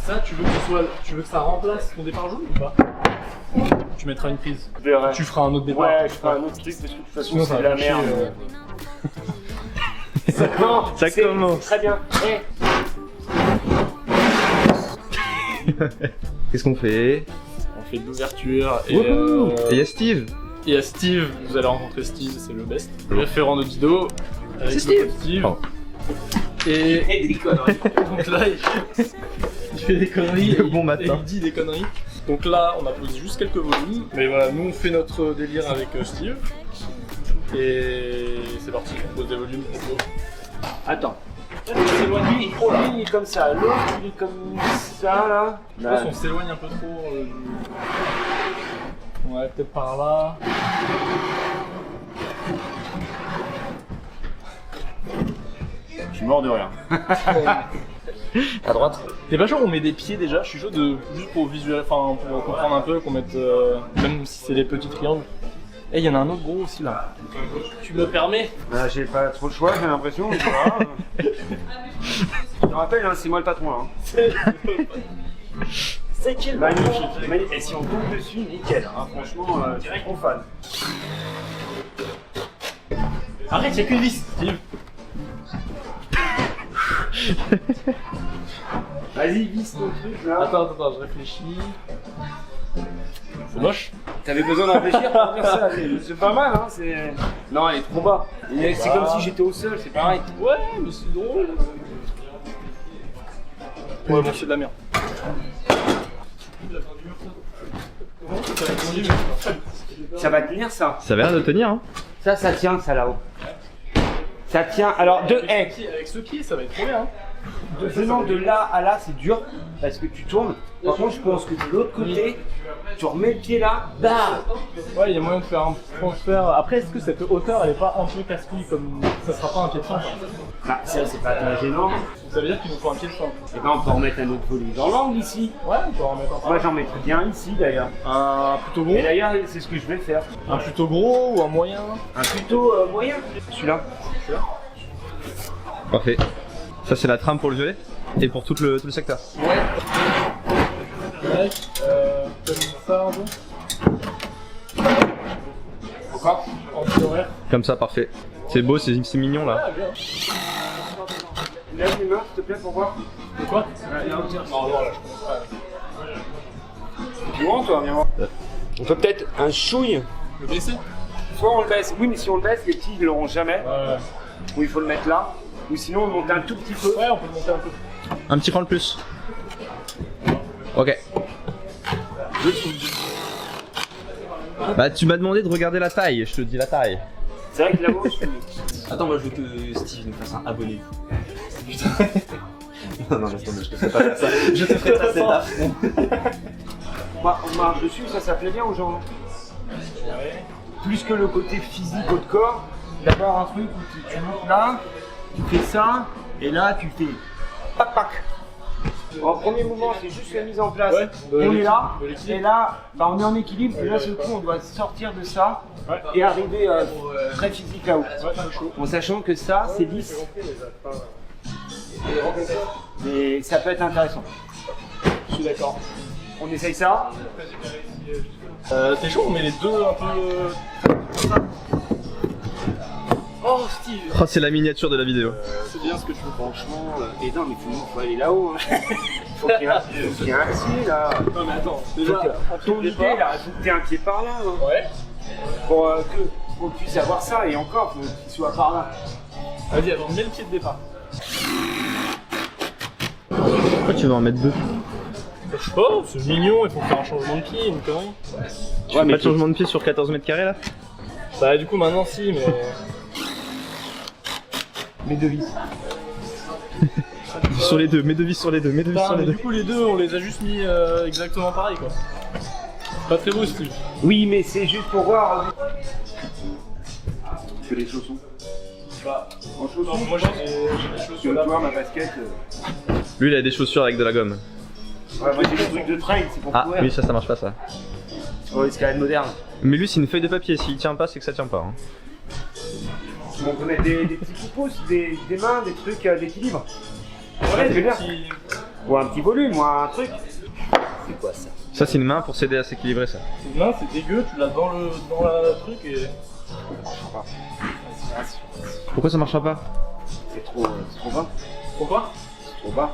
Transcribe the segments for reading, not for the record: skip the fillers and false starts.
Ça, tu veux que ça remplace ton départ jaune ou pas? Tu mettras une prise. Tu feras un autre départ. Ouais, je ferai un autre truc parce que de toute façon Sinon, c'est de la merde. Non, ça commence. Très bien. Qu'est-ce qu'on fait? On fait de l'ouverture et il y a Steve. il y a Steve, vous allez rencontrer Steve, c'est le best. Le référent de Dido. C'est Steve. Oh. Et des conneries. donc là, il fait des conneries. Le bon matin. Et il dit des conneries. Donc là, on a posé juste quelques volumes. Mais voilà, nous on fait notre délire avec Steve. Et c'est parti, on pose des volumes. Attends. Lui, il est comme ça, l'autre il est comme ça là. Je pense qu'on s'éloigne un peu trop. Ouais, peut-être par là. Je suis mort de rien. À droite. T'es pas chaud, on met des pieds déjà. Je suis chaud de juste pour visuel, enfin pour comprendre un peu qu'on mette même si c'est les petits triangles. Eh, il y en a un autre gros aussi là. Tu me permets? Bah, j'ai pas trop le choix, j'ai l'impression. Voilà. Je te rappelle, hein, c'est moi le patron là. C'est quel Magnifique. Et si on tombe dessus, nickel. Hein. Franchement, je suis trop fan. Arrête, y'a qu'une vis, Steve. Vas-y, visse ton truc là. Attends, je réfléchis. C'est moche. T'avais besoin de réfléchir pour faire ça. C'est pas mal, hein. Non, elle est trop bas. C'est comme si j'étais au sol, c'est pareil. Ouais, mais c'est drôle. Ouais, bon, c'est de la merde. Ça va tenir ça. Ça avait l'air de tenir, hein. Ça tient, ça là-haut. Ça tient. Alors, Avec ce pied, ça va être trop bien. Hein. Venant de là à là, c'est dur parce que tu tournes. Par contre, je pense que de l'autre côté, tu remets le pied là, bah. Ouais, il y a moyen de faire un transfert. Après, est-ce que cette hauteur, elle est pas un peu casse-couille comme ça sera pas un pied de fin? Bah, ça, c'est pas très gênant. Ça veut dire qu'il nous faut un pied de fin. Et ben, on peut remettre un autre volume dans l'angle ici. Ouais, on peut en remettre un. Moi, j'en mettrais bien ici d'ailleurs. Un plutôt gros. Et d'ailleurs, c'est ce que je vais faire. Un plutôt gros ou un moyen? Un plutôt moyen. Celui-là. Parfait. Ça c'est la trame pour le violet et pour tout le secteur. Ouais. Comme ça, un peu. Encore. En petit horaire. Comme ça, parfait. C'est beau, c'est mignon là. Ah, bien. Lève les mains, s'il te plaît, pour voir. De quoi? Non, tiens. Non, là, je pense pas. Tu vois, toi, viens voir. On peut peut-être un chouille. Le baisser? Soit on le baisse. Oui, mais si on le baisse, les petits, ils l'auront jamais. Ouais. Ou il faut le mettre là. Ou sinon, on monte un tout petit peu. Ouais, on peut le monter un peu. Un petit cran de plus. Ok. Bah tu m'as demandé de regarder la taille, je te dis la taille. C'est vrai que là-haut, je suis... Attends, moi je veux que Steve nous fasse un abonnez-vous. Non, laisse tomber, je te ferai pas faire ça. Je te ferai pas cette affaire. On marche dessus, ça plaît bien aux gens. Ouais. Plus que le côté physique au corps, d'abord un truc où tu montes là, tu fais ça, et là tu fais pac pac. En premier mouvement, c'est juste la mise en place. Ouais, on est là, de l'équilibre. et là, bah, on est en équilibre, et là, ce coup, on doit sortir de ça et arriver très physique là-haut. En sachant que ça, c'est lisse. Mais ça peut être intéressant. Je suis d'accord. On essaye ça. T'es chaud, on met les deux un peu. Comme ça. Oh, Steve! Oh, c'est la miniature de la vidéo. C'est bien ce que tu veux. Franchement, et non, mais faut aller là-haut. Hein. Faut qu'il y ait un pied là. Non, mais attends, déjà, Ton idée là, faut que tu aies un pied par là. Hein. Ouais. Pour qu'on puisse avoir ça, et encore, faut qu'il soit par là. Vas-y, attends, mets le pied de départ. Pourquoi tu veux en mettre deux? Je sais pas, c'est mignon, il faut faire un changement de pied, une connerie. Tu fais pas de changement de pied sur 14 mètres carrés là? Bah, du coup, maintenant, si, mais. Mes deux vis. Sur les deux, mets deux vis sur les deux, mets deux vis sur les Du deux. coup, les deux, on les a juste mis exactement pareil, quoi. C'est pas très beau, Steve. Oui, mais c'est juste pour voir. Que les chaussons. Bah, En chaussons, moi j'ai des tu chaussures là. vois ma basket. Lui il a des chaussures avec de la gomme. Ouais, moi j'ai des trucs de trail, c'est pour Ah courir. oui, ça marche pas ça. Pour l'escalade moderne. Mais lui c'est une feuille de papier, s'il tient pas c'est que ça tient pas. Hein. On peut mettre des petits coups pouces, des mains, des trucs d'équilibre. Ouais, c'est bien. Ou un petit volume, ou un truc. C'est quoi ça? Ça, c'est une main pour s'aider à s'équilibrer, ça. Non, c'est dégueu, tu l'as dans la truc et. Pourquoi ça marchera pas? C'est trop bas. Pourquoi? C'est trop bas.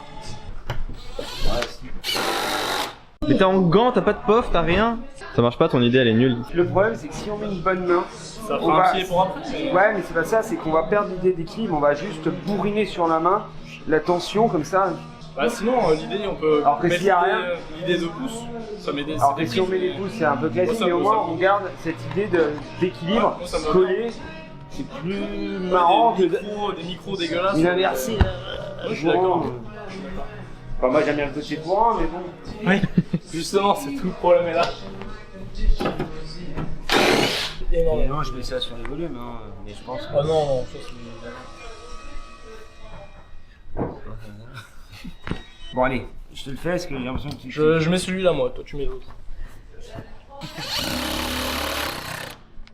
Mais t'es en gants, t'as pas de pof, t'as rien. Ça marche pas, ton idée, elle est nulle. Le problème, c'est que si on met une bonne main, Ça on fera va... un pied pour après. Ouais, mais c'est pas ça, c'est qu'on va perdre l'idée d'équilibre, on va juste bourriner sur la main, la tension comme ça. Bah sinon, l'idée, on peut Alors que mettre s'il y a rien- l'idée de pouce. Ça m'aide. Alors que si on met les pouces, c'est un peu classique, Ça mais au peut, moins ça peut. on garde cette idée d'équilibre Ouais, ça me va collé. C'est plus marrant que Des micros dégueulasses. une inversée. Ouais, je suis d'accord. Enfin, moi j'aime bien le côté courant, mais bon. Oui, justement, c'est tout le problème est là. Énormément. Non, je mets ça sur les volumes, hein, mais je pense que... Ah non, non, ça c'est. Bon, allez, je te le fais, parce que j'ai l'impression que tu... Je mets celui-là, moi, toi tu mets l'autre.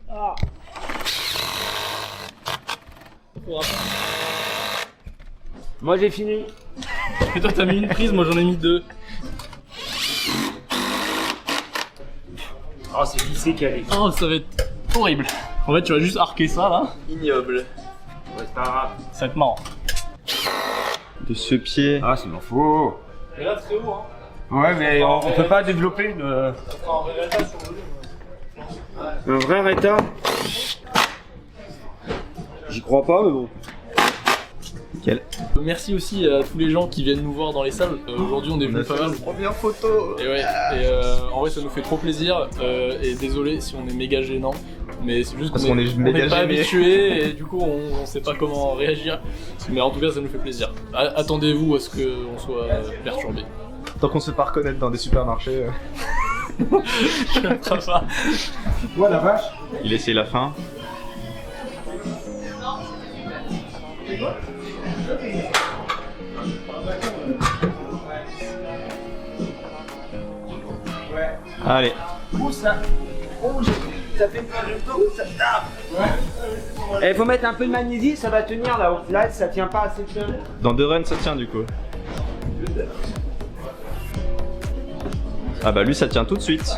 Ah. Moi j'ai fini. Et toi t'as mis une prise, moi j'en ai mis deux. Oh, c'est vissé calé. Oh, ça va être horrible. En fait, tu vas juste arquer ça là. Ignoble. Ouais, c'est pas grave. Ça va être marrant. De ce pied. Ah, c'est m'en faut. Mais là, très haut, hein. Ouais, mais on peut pas développer une... Ça fera un vrai résultat sur le volume. un vrai réta. J'y crois pas, mais bon. Nickel. Merci aussi à tous les gens qui viennent nous voir dans les salles. Aujourd'hui, on est venu pas mal. Première photo. Et ouais, en vrai, ça nous fait trop plaisir. Et désolé si on est méga gênant. Mais c'est juste Parce qu'on qu'on est méga n'est pas gêné. habitué et du coup, on sait pas comment réagir. Mais en tout cas, ça nous fait plaisir. Attendez-vous à ce qu'on soit perturbé. Tant qu'on se fait pas reconnaître dans des supermarchés. Ça va. Ouais, la vache. Il essaie la fin. Allez. Ouh, ça... Oh, ça fait plein de temps, ça tape. Ouais. Il faut mettre un peu de magnésie, ça va tenir là. Là, ça tient pas assez bien. Dans 2 runs, ça tient du coup. Ah bah lui, ça tient tout de suite.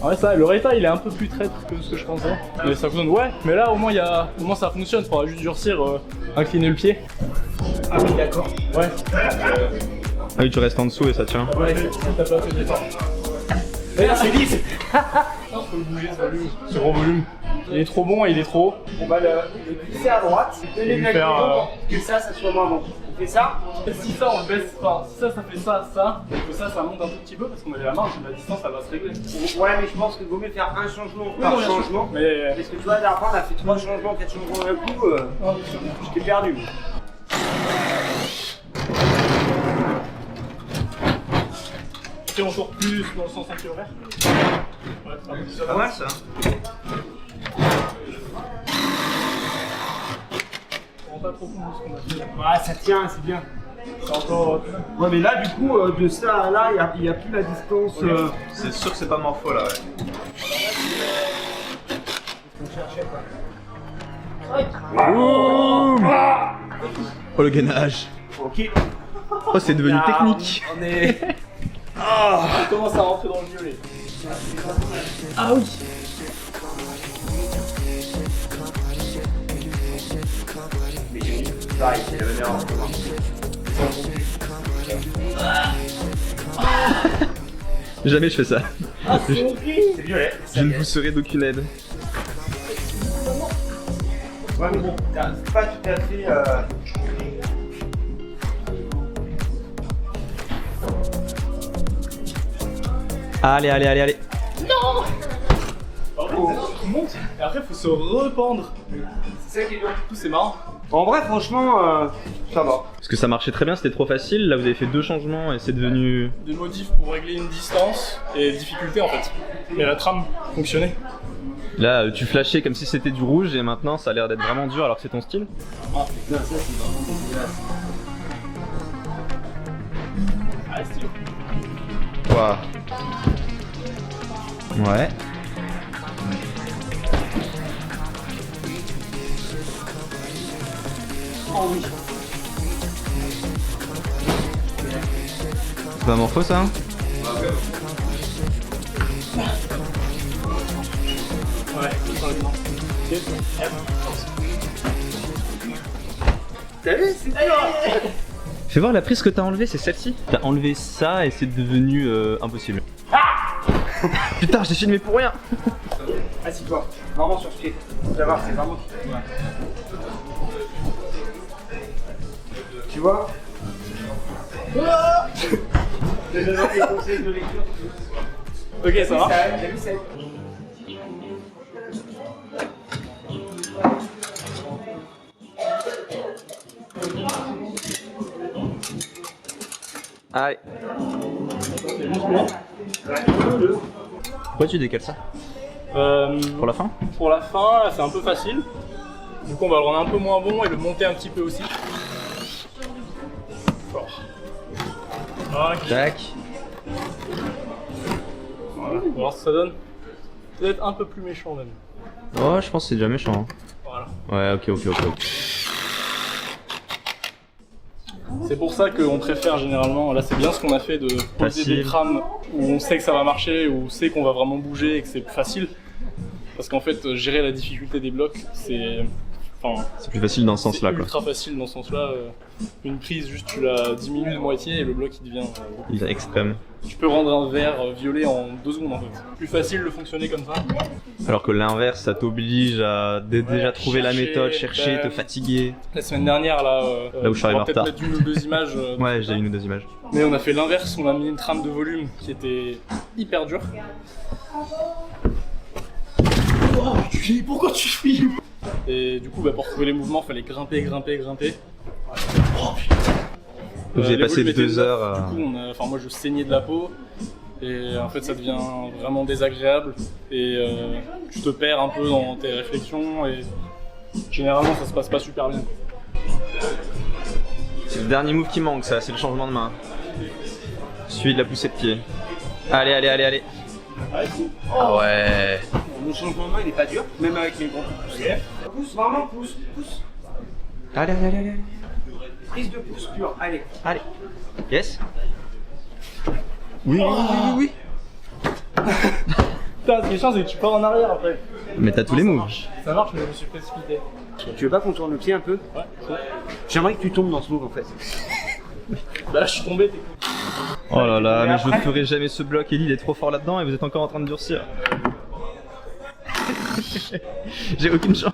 Ouais, ça, le Reta il est un peu plus traître que ce que je pensais. Mais ça fonctionne, ouais, mais là au moins, au moins ça fonctionne. Faudra juste durcir, incliner le pied. Ah oui, d'accord. Ouais, Ah oui, tu restes en dessous et ça tient. ouais, t'as pas fait d'effort. Mais là, c'est lisse. Faut le bouger ce volume, ce gros volume. Il est trop bon et il est trop haut. On va le glisser à droite. Et lui faire, que ça soit moins bon. On fait ça. Si ça on le baisse, enfin si ça fait ça, et que ça monte un tout petit peu parce qu'on avait la marge, la distance elle va se régler. Ouais, mais je pense qu'il vaut mieux faire un changement Oui, par non, bien sûr. changement. Mais. Parce que tu vois, la dernière fois, on a fait 3 changements, 4 changements d'un coup. Non, bien sûr. J'étais perdu. Si on court plus dans le sens anti-horaire. Ouais, c'est un peu ça. Pas mal ça. On rend pas trop compte de ce qu'on a fait là. Ouais, ça tient, c'est bien. C'est encore. Ouais, mais là, du coup, de ça à là, il n'y a plus la distance. C'est sûr que c'est pas morpho là, ouais. Boum. Oh le gainage. Ok. Oh c'est devenu technique. On est. On commence à rentrer dans le violet. Ah oui. Pareil, c'est la manière. Jamais je fais ça. C'est violet. Je ne vous serai d'aucune aide. Ouais, mais bon, c'est pas tout à fait. Allez, allez, allez, allez. On monte et après faut se rependre. C'est ça qui est dur. Tout c'est marrant. En vrai, franchement, ça va. Parce que ça marchait très bien, c'était trop facile. Là vous avez fait 2 changements et c'est devenu... Des modifs pour régler une distance et difficulté en fait. Mais la trame fonctionnait. Là tu flashais comme si c'était du rouge et maintenant ça a l'air d'être vraiment dur alors que c'est ton style. Ah, putain, ça c'est vraiment dégueulasse. Ah c'est dur. Waouh. Ouais. C'est pas morpho ça? Ouais, T'as vu, c'est dur. Fais voir la prise que t'as enlevée, c'est celle-ci. T'as enlevé ça et c'est devenu impossible. Putain, je t'ai filmé pour rien. Assis-toi, vraiment sur ce pied. Tu vas voir, c'est vraiment. Tu vois? Ok, ça marche. T'as vu ça? Allez. Pourquoi tu décales ça? Pour la fin? Pour la fin, là, c'est un peu facile. Du coup, on va le rendre un peu moins bon et le monter un petit peu aussi. Fort. Ok. Tac. Voilà. On va voir ce que ça donne. Peut-être un peu plus méchant même. Oh, je pense que c'est déjà méchant. Voilà. Ouais, ok. C'est pour ça qu'on préfère généralement, là c'est bien ce qu'on a fait de poser Facile. des trames où on sait que ça va marcher, où on sait qu'on va vraiment bouger et que c'est plus facile. Parce qu'en fait, gérer la difficulté des blocs, c'est... Enfin, C'est plus facile dans ce sens-là, c'est quoi. ultra facile dans ce sens-là. Une prise, juste tu la diminues de moitié et le bloc il devient... Il est extrême. Tu peux rendre un verre violet en 2 secondes en fait. Plus facile de fonctionner comme ça. Alors que l'inverse, ça t'oblige à déjà trouver la chercher, méthode, chercher, te fatiguer. La semaine dernière, là, Là où je suis arrivé on va en peut-être retard. mettre une ou deux images. Ouais, j'ai une ou deux images. Mais on a fait l'inverse, on a mis une trame de volume qui était hyper dure. Oh, pourquoi tu filmes? Et du coup, bah, pour trouver les mouvements, fallait grimper. Oh, J'ai les passé volumes étaient 2 heures à... Du coup, moi je saignais de la peau. Et en fait, ça devient vraiment désagréable. Et tu te perds un peu dans tes réflexions. Et généralement, ça se passe pas super bien. C'est le dernier move qui manque, ça, c'est le changement de main. Suivi de la poussée de pied. Allez. Ah ouais. Mon changement de main il est pas dur, même avec mes grands pouces. Pousse, vraiment pousse. Allez. Prise de pouce pure, allez. Yes. Oui. Putain, ce qui est chiant, c'est que tu pars en arrière après. Mais t'as tous les moves. Ça marche, mais je me suis précipité. Tu veux pas qu'on tourne le pied un peu? Ouais, chaud. J'aimerais que tu tombes dans ce move en fait. Bah là, je suis tombé, t'es Oh là là, mais je ne ferai jamais ce bloc, Ellie il est trop fort là-dedans et vous êtes encore en train de durcir. J'ai aucune chance.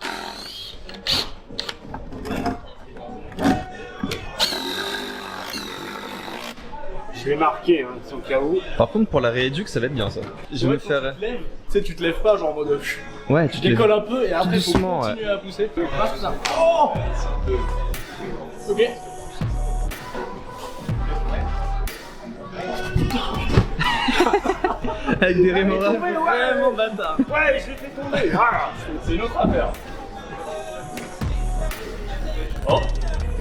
Je vais marquer, hein, sans KO. Par contre pour la rééduque ça va être bien ça. Je vais me faire... Tu sais, tu te lèves pas, genre en mode. Ouais, Tu décolles un peu et après, faut doucement, continuer à pousser. Pas tout ça. Oh ok. Avec des rémoras. Vraiment bâtard. Ouais, je l'ai fait tomber. Ah. C'est une autre affaire. Oh.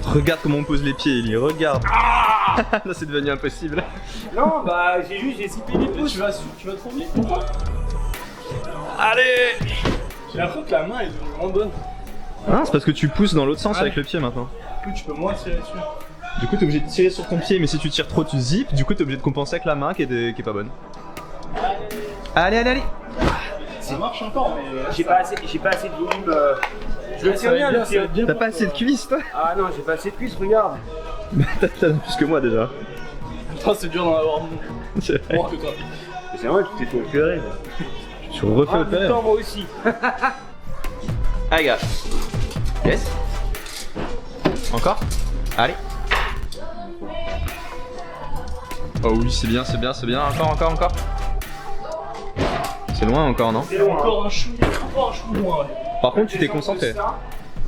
Regarde comment on pose les pieds Ellie, regarde. Là c'est devenu impossible. Non, bah j'ai skippé les pouces. Tu vas trop vite. Pourquoi? Allez. J'ai l'impression que la main est devenue moins bonne. Ah, c'est parce que tu pousses dans l'autre sens Ouais. avec le pied maintenant. Du coup, tu peux moins tirer dessus. Du coup t'es obligé de tirer sur ton pied mais si tu tires trop tu zippes, du coup t'es obligé de compenser avec la main qui est pas bonne. Allez. Ça marche encore, mais. J'ai pas assez de volume. Je le tiens bien, le pied. T'as pas assez de cuisses toi? Ah non, j'ai pas assez de cuisses, regarde. T'as plus que moi déjà. Putain, c'est dur d'en avoir C'est vrai. moins que toi. C'est vrai, tu t'es fait opérer. Je refais Ah, le père. moi aussi. Allez gars. Yes. Encore. Allez. Oh oui c'est bien. Encore. C'est loin encore non? C'est loin. Encore un chou loin. Ouais. Par contre tu t'es concentré.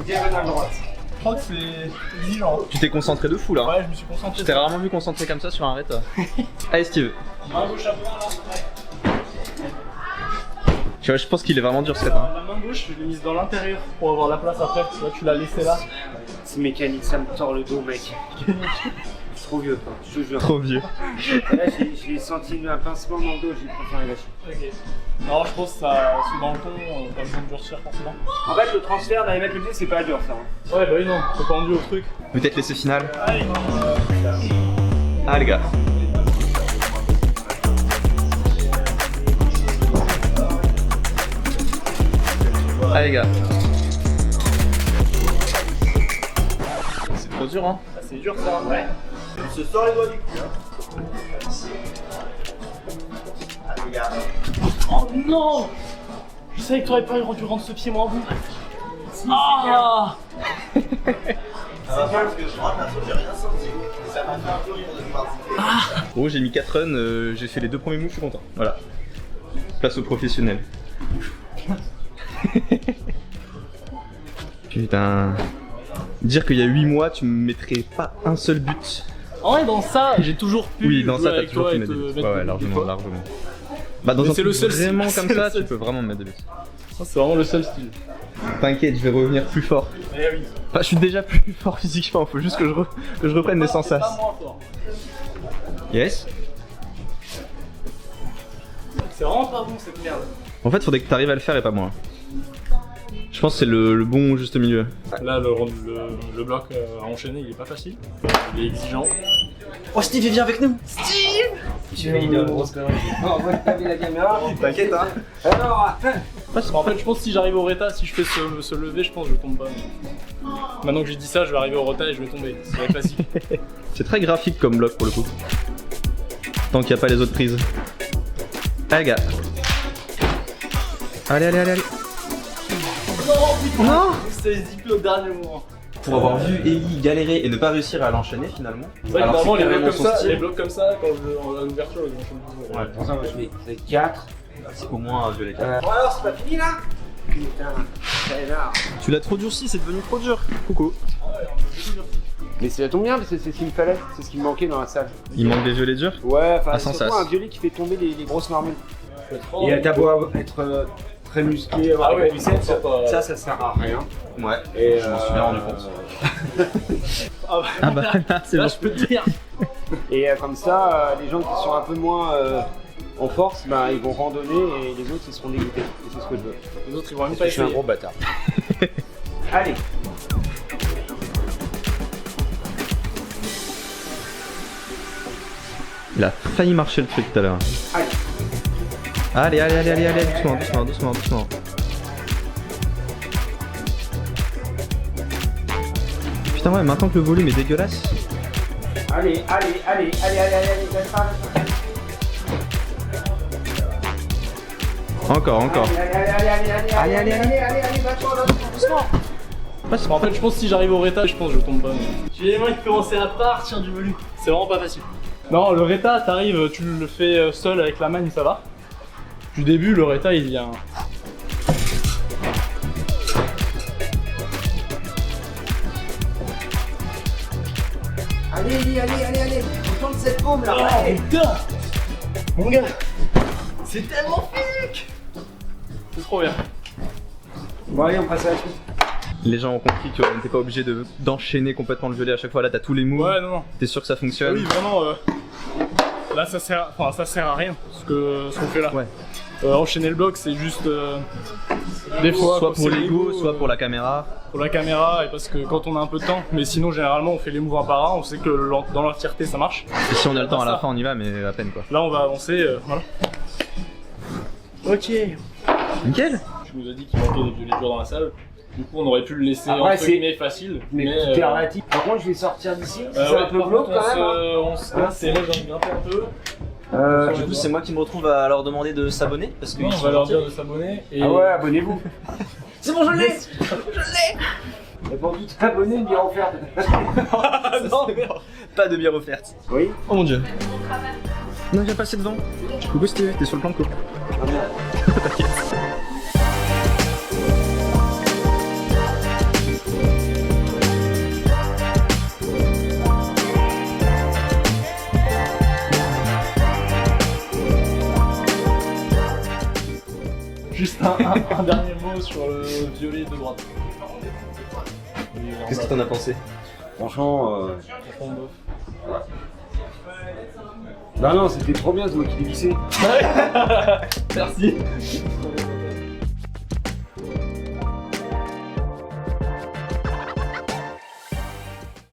Diagonale droite. Je crois que c'est exigeant. Tu t'es concentré de fou là. Ouais, je me suis concentré. Je t'ai rarement vu concentré comme ça sur un rét. Allez Steve. Main gauche à plat. Je pense qu'il est vraiment dur ce rét. Hein. La main gauche, je l'ai mise dans l'intérieur pour avoir la place après. Tu vois, tu l'as laissé là. C'est mécanique, ça me tord le dos, mec. Je suis trop vieux, je te jure. Trop vieux. Et là, j'ai senti un pincement dans le dos, j'ai préféré lâcher. Ok. Non, je pense que ça, c'est dans le ton, pas besoin de durcir forcément. En fait, le transfert d'aller mettre le pied, c'est pas dur ça. Hein. Ouais, bah oui, non, faut pas endurer au truc. Peut-être l'essai final. Allez. Ah les gars. Ah les gars. C'est trop dur hein. Ah, c'est dur ça, ouais. Se sort les doigts du cul. Hein. Oh non! Je savais que t'aurais pas dû rendre ce pied moins bon. Ah! C'est bien parce que je rentre un truc, j'ai rien senti. Et ça m'a fait un peu rire de voir. Oh j'ai mis 4 runs, j'ai fait les 2 premiers moves, je suis content. Voilà. Place aux professionnels. Putain. Dire qu'il y a 8 mois, tu me mettrais pas un seul but. En vrai, dans ça, j'ai toujours pu. Oui, dans jouer ça, t'as avec toujours toi pu et mettre des te buts. mettre Ouais, des largement, buts. largement. Bah, dans Mais un c'est truc le seul vraiment style, comme c'est le ça, tu seul. peux vraiment me mettre des buts. Ça, c'est vraiment le seul style. T'inquiète, je vais revenir plus fort. Eh oui. Enfin, je suis déjà plus fort physiquement, faut juste que je reprenne des C'est pas sensations. moins fort. Yes. C'est vraiment pas bon cette merde. En fait, faudrait que t'arrives à le faire et pas moi. Je pense que c'est le bon juste milieu. Là, le bloc à enchaîner, il est pas facile. Il est exigeant. Oh Steve, viens avec nous. Tu fais une grosse connerie. Non, on va pas la caméra. T'inquiète hein. Alors, En fait, je pense que si j'arrive au reta, si je fais se lever, je pense que je tombe pas. Maintenant que j'ai dit ça, je vais arriver au reta et je vais tomber. Ça va être facile. C'est très graphique comme bloc pour le coup. Tant qu'il n'y a pas les autres prises. Allez gars. Allez, allez, allez, allez. Non. C'est zippé au dernier moment. Pour avoir vu Eli galérer et ne pas réussir à l'enchaîner finalement. C'est vrai que Alors, normalement, les carrément blocs comme son ça, style. les blocs comme ça, quand je à l'ouverture, je m'enchaîne toujours. Ouais. pour ça, moi je fais 4. C'est au moins un violet. Bon alors, c'est pas fini là? Putain, ça énerve. Tu l'as trop durci, c'est devenu trop dur. Coucou. Mais ça tombe bien parce que c'est ce qu'il me fallait, c'est ce qui me manquait dans la salle. Il manque des violets durs. Ouais, enfin, Ah, sans surtout sas. un violet qui fait tomber les grosses marmottes. Et Et t'as beau être très musclé, avoir Ah ouais, des biceps, c'est pas- ça sert à rien. Ouais. Et Je m'en suis bien rendu compte. Ah bah là, c'est là, bon. je peux te dire. Et comme ça, les gens qui sont un peu moins en force, bah, ils vont randonner et les autres ils seront dégoûtés. Et c'est ce que je veux. Les autres, ils vont même Parce pas que je suis un essayer. gros bâtard. Allez. Il a failli marcher le truc tout à l'heure. Allez. Allez, allez, allez, allez, allez, doucement, doucement, doucement, doucement. Putain ouais, maintenant que le volume est dégueulasse. Allez, allez, allez, allez, allez, allez, lâche pas, lâche pas. Encore, encore. Allez, allez, allez, allez, allez, allez, allez, allez, allez, lâche-toi, doucement. En fait, je pense que si j'arrive au reta, je pense que je tombe pas. J'ai les mains qui commençaient à partir du volume. C'est vraiment pas facile. Non, le reta, t'arrives, tu le fais seul avec la main, ça va. Du début, le reta, il vient. Allez, allez, allez, allez, allez, on tente cette bombe là. Oh Allez. putain! Mon gars, c'est tellement physique! C'est trop bien. Bon allez, on passe à la suite. Les gens ont compris qu'on n'était pas obligé d'enchaîner complètement le violet à chaque fois. Là, t'as tous les moves. Ouais, non, non. T'es sûr que ça fonctionne? Oui, vraiment. Là, ça sert à rien ce qu'on fait là. Ouais. Enchaîner le bloc, c'est juste des fois Soit quand pour c'est l'ego, l'ego, soit pour la caméra. pour la caméra et parce que quand on a un peu de temps. Mais sinon, généralement, on fait les moves un par un. On sait que dans l'entièreté, ça marche. Et si on a le temps à la ça. fin, on y va, mais à peine quoi. Là, on va avancer. Voilà. Ok. Nickel. Tu nous as dit qu'il manquait des violets durs dans la salle. Du coup, on aurait pu le laisser Après, entre c'est- guillemets facile. Mais tout est relatif. Par contre, je vais sortir d'ici. C'est ouais, un peu par glauque contre, quand même. Hein. on se grimpe, c'est moi, j'ai envie de grimper un peu. Du coup, c'est moi qui me retrouve à leur demander de s'abonner parce que On va leur dire de s'abonner. Et... Ah ouais, abonnez-vous. C'est bon, je l'ai. Et pour tout abonner, une bière offerte. Non, pas de bière offerte. Oui. Oh mon dieu. Non, viens passer devant. Coucou Steve, t'es sur le plan de coupe. Ah merde. Juste un dernier mot sur le violet de droite. Qu'est-ce que t'en as pensé? Franchement, Franchement, bof. Bah non, c'était trop bien, c'est moi qui l'ai glissé. Merci.